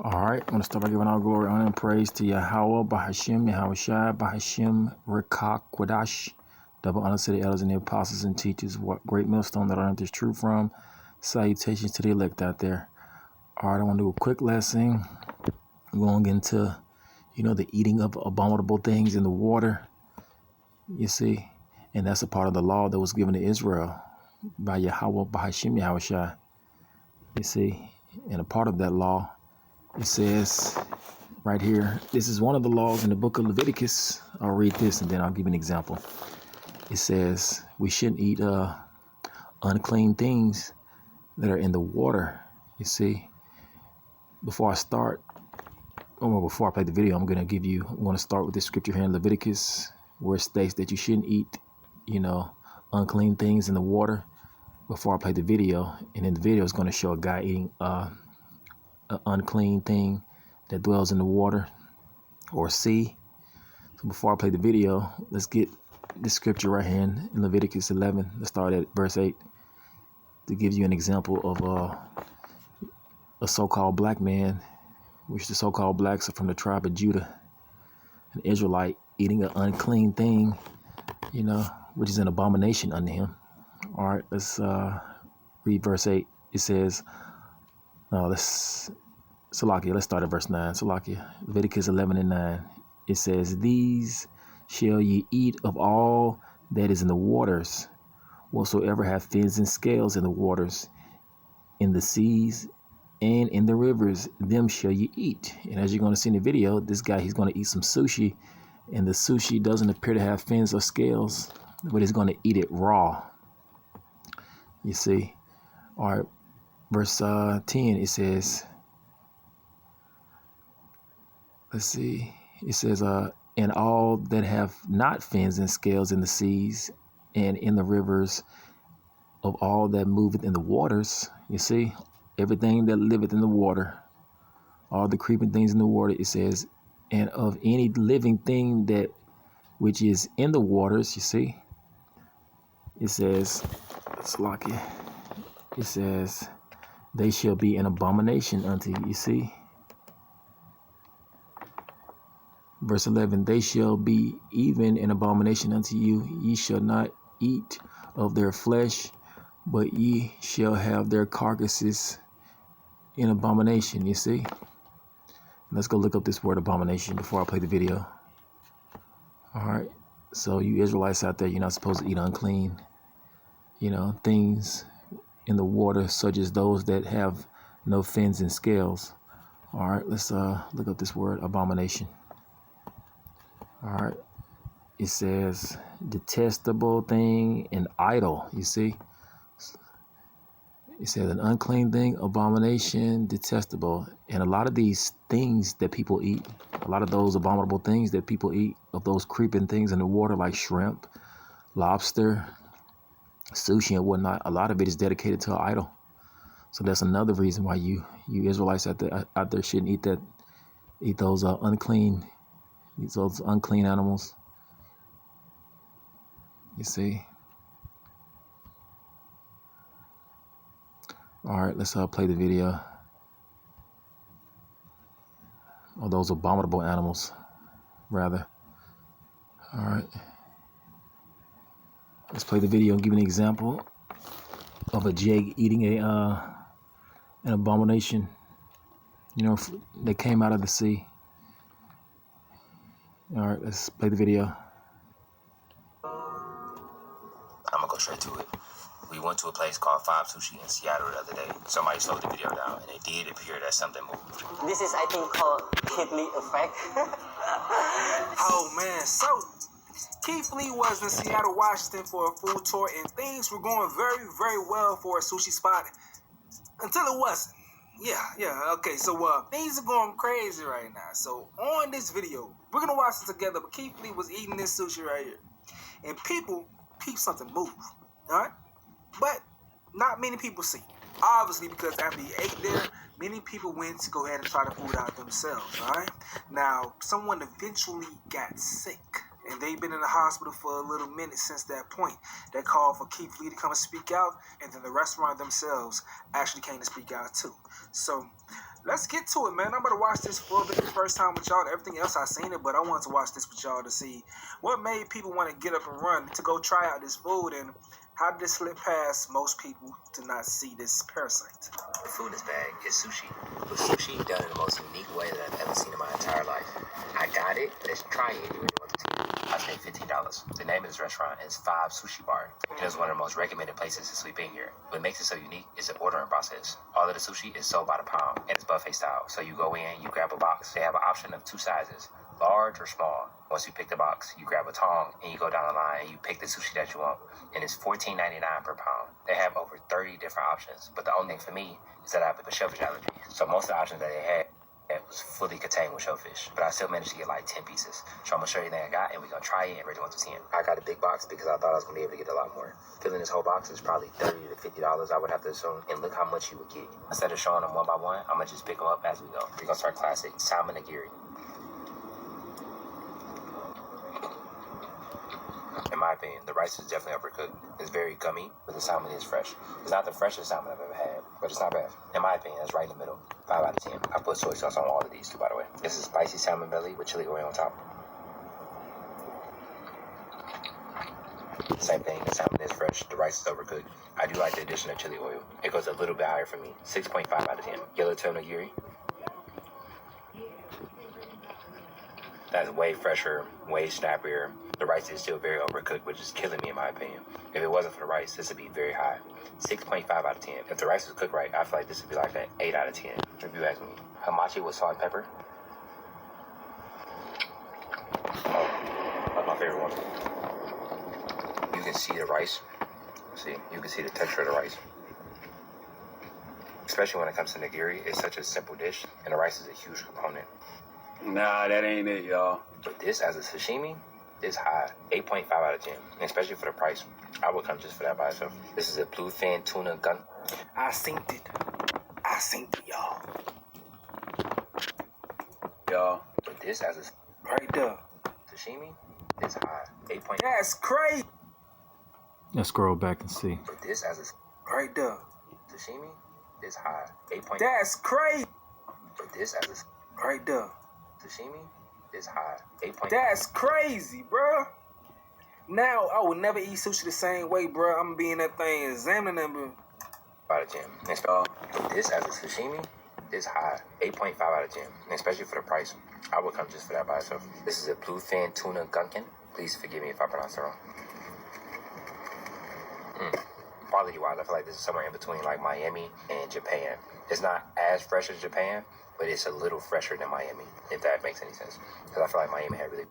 All right, I want to start by giving all glory, honor, and praise to Yahweh, Bahashim, Yahushai, Bahashim, Rekak, Quadash. Double honor to the elders and the apostles and teachers. What great millstone that I learned this truth from. Salutations to the elect out there. All right, I want to do a quick lesson. We're going to get into, the eating of abominable things in the water. You see, and that's a part of the law that was given to Israel by Yahweh, Bahashim, Yahushai. You see, and a part of that law, it says right here, this is one of the laws in the book of Leviticus. I'll read this and then I'll give you an example. It says we shouldn't eat unclean things that are in the water. You see, before I play the video, I'm going to start with this scripture here in Leviticus where it states that you shouldn't eat, unclean things in the water before I play the video. And in the video, it's going to show a guy eating an unclean thing that dwells in the water or sea. So before I play the video, let's get this scripture right here in Leviticus 11. Let's start at verse 8 to give you an example of a so-called black man, which the so-called blacks are from the tribe of Judah, an Israelite eating an unclean thing, which is an abomination unto him. All right, let's read verse 8. It says, let's start at verse 9. Leviticus 11 and 9. It says, these shall ye eat of all that is in the waters, whatsoever have fins and scales in the waters, in the seas, and in the rivers, them shall ye eat. And as you're going to see in the video, this guy, he's going to eat some sushi, and the sushi doesn't appear to have fins or scales, but he's going to eat it raw. You see? All right, verse 10, it says, let's see, it says, and all that have not fins and scales in the seas and in the rivers, of all that moveth in the waters. You see, everything that liveth in the water, all the creeping things in the water, it says, and of any living thing that which is in the waters. You see, it says, it says, they shall be an abomination unto you. You see, verse 11, they shall be even an abomination unto you. Ye shall not eat of their flesh, but ye shall have their carcasses in abomination. You see, let's go look up this word abomination before I play the video. All right, so you Israelites out there, you're not supposed to eat unclean, things in the water, such as those that have no fins and scales. All right, let's look up this word abomination. All right, it says detestable thing and idol. You see, it says an unclean thing, abomination, detestable. And a lot of these things that people eat, a lot of those abominable things that people eat, of those creeping things in the water like shrimp, lobster, sushi and whatnot, a lot of it is dedicated to an idol. So that's another reason why you Israelites out there shouldn't eat those unclean animals. You see. All right, let's play the video of those abominable animals, rather. All right, let's play the video and give an example of a jig eating an abomination, that came out of the sea. All right, let's play the video. I'm gonna go straight to it. We went to a place called Five Sushi in Seattle the other day. Somebody slowed the video down, and it did appear that something moved. This is, I think, called Keith effect. Oh, man. So, Keith Lee was in Seattle, Washington for a food tour, and things were going very, very well for a sushi spot until it wasn't. Yeah. Okay, so things are going crazy right now. So, on this video, we're going to watch it together, but Keith Lee was eating this sushi right here. And people peep something move, all right? But not many people see. Obviously, because after he ate there, many people went to go ahead and try the food out themselves, all right? Now, someone eventually got sick, and they've been in the hospital for a little minute since that point. They called for Keith Lee to come and speak out, and then the restaurant themselves actually came to speak out too. So, let's get to it, man. I'm about to watch this for the first time with y'all. Everything else I seen it, but I wanted to watch this with y'all to see what made people want to get up and run to go try out this food, and how did this slip past most people to not see this parasite. The food is bag is sushi. With sushi done in the most unique way that I've ever seen in my entire life. I got it, but let's try it. You really want to see. I paid $15. The name of this restaurant is Five Sushi Bar. It is one of the most recommended places to sleep in here. What makes it so unique is the ordering process. All of the sushi is sold by the pound, and it's buffet style. So you go in, you grab a box. They have an option of 2 sizes, large or small. Once you pick the box, you grab a tong, and you go down the line, and you pick the sushi that you want. And it's $14.99 per pound. They have over 30 different options, but the only thing for me is that I have a shellfish allergy. So most of the options that they had, it was fully contained with shellfish, but I still managed to get like 10 pieces. So I'm gonna show you everything I got, and we're gonna try it and rate it 1 to 10. I got a big box because I thought I was gonna be able to get a lot more. Filling this whole box is probably $30 to $50, I would have to assume, and look how much you would get. Instead of showing them one by one, I'm gonna just pick them up as we go. We're gonna start classic salmon nigiri. In my opinion, the rice is definitely overcooked. It's very gummy, but the salmon is fresh. It's not the freshest salmon I've ever had, but it's not bad. In my opinion, it's right in the middle. 5 out of 10. I put soy sauce on all of these too, by the way. This is spicy salmon belly with chili oil on top. Same thing, the salmon is fresh, the rice is overcooked. I do like the addition of chili oil. It goes a little bit higher for me. 6.5 out of 10. Yellowtail nigiri. That's way fresher, way snappier. The rice is still very overcooked, which is killing me in my opinion. If it wasn't for the rice, this would be very high. 6.5 out of 10. If the rice was cooked right, I feel like this would be like an 8 out of 10. If you ask me. Hamachi with salt and pepper. Oh, that's my favorite one. You can see the rice. See, you can see the texture of the rice. Especially when it comes to nigiri, it's such a simple dish, and the rice is a huge component. Nah, that ain't it, y'all. But this as a sashimi, is high, 8.5 out of 10, and especially for the price. I would come just for that by itself. This is a bluefin tuna gun. I synced it, y'all. Y'all. But this as a Right there. sashimi, is high, 8. That's crazy. Let's scroll back and see. But this as a Right there. sashimi, is high, 8. That's crazy. But this as a Right there. sashimi, is high, 8. That's crazy, bro. Now I would never eat sushi the same way, bro. I'm gonna be in that thing examining them, bro. Out of 10. And so, but this as a sashimi, is high, 8.5 out of 10, and especially for the price. I would come just for that by itself. This is a bluefin tuna gunkin. Please forgive me if I pronounce it wrong. Quality-wise, I feel like this is somewhere in between like Miami and Japan. It's not as fresh as Japan, but it's a little fresher than Miami, if that makes any sense. Because I feel like Miami had really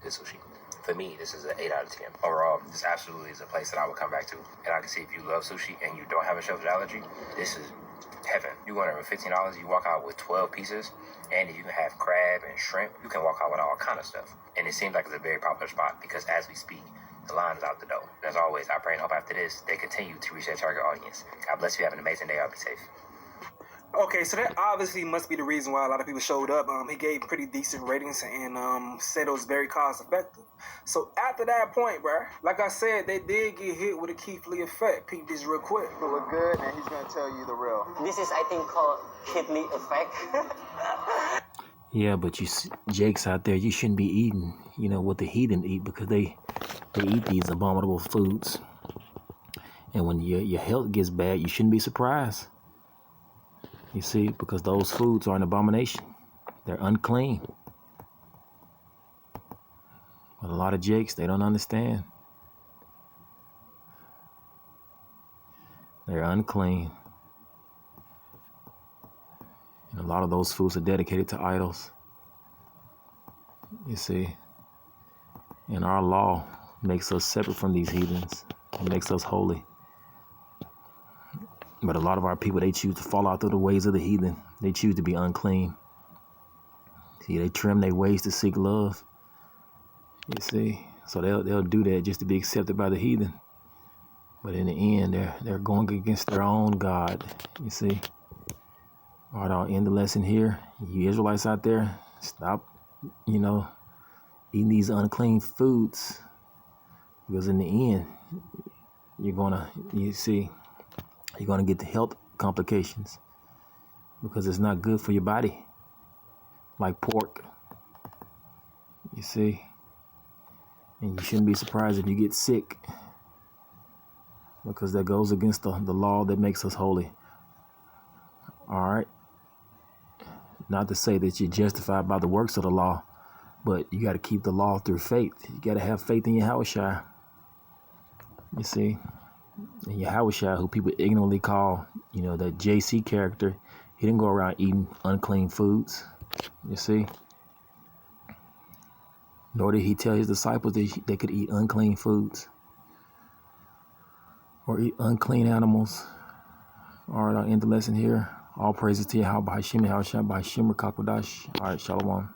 good sushi. For me, this is an 8 out of 10. Overall, this absolutely is a place that I would come back to. And I can see if you love sushi and you don't have a shellfish allergy, this is heaven. You go in there with $15, you walk out with 12 pieces, and if you can have crab and shrimp, you can walk out with all kind of stuff. And it seems like it's a very popular spot because as we speak, the line is out the door. And as always, I pray and hope after this, they continue to reach their target audience. God bless you. Have an amazing day. I'll be safe. Okay, so that obviously must be the reason why a lot of people showed up. He gave pretty decent ratings and said it was very cost effective. So after that point, bro, like I said, they did get hit with a Keith Lee effect. Peep this real quick. It look good, and he's gonna tell you the real. This is, I think, called Keith Lee effect. Yeah, but Jakes out there, you shouldn't be eating, what the heathen eat because they eat these abominable foods. And when your health gets bad, you shouldn't be surprised. You see, because those foods are an abomination. They're unclean. But a lot of Jakes, they don't understand. They're unclean. And a lot of those foods are dedicated to idols. You see. And our law makes us separate from these heathens. It makes us holy. But a lot of our people, they choose to fall out through the ways of the heathen. They choose to be unclean. See, they trim their ways to seek love. You see, so they'll do that just to be accepted by the heathen. But in the end, they're going against their own God. You see. All right, I'll end the lesson here. You Israelites out there, stop, eating these unclean foods, because in the end, you're gonna get the health complications. because it's not good for your body, like pork. You see? And you shouldn't be surprised if you get sick, because that goes against the law that makes us holy. All right? Not to say that you're justified by the works of the law, but you got to keep the law through faith. You got to have faith in Yahushua. You see? And Yahushua, who people ignorantly call, that JC character, he didn't go around eating unclean foods. You see? Nor did he tell his disciples that they could eat unclean foods or eat unclean animals. All right, I'll end the lesson here. All praises to Yahweh, Hashem, Yahushua, Hashem, Kakwadash. All right, Shalom.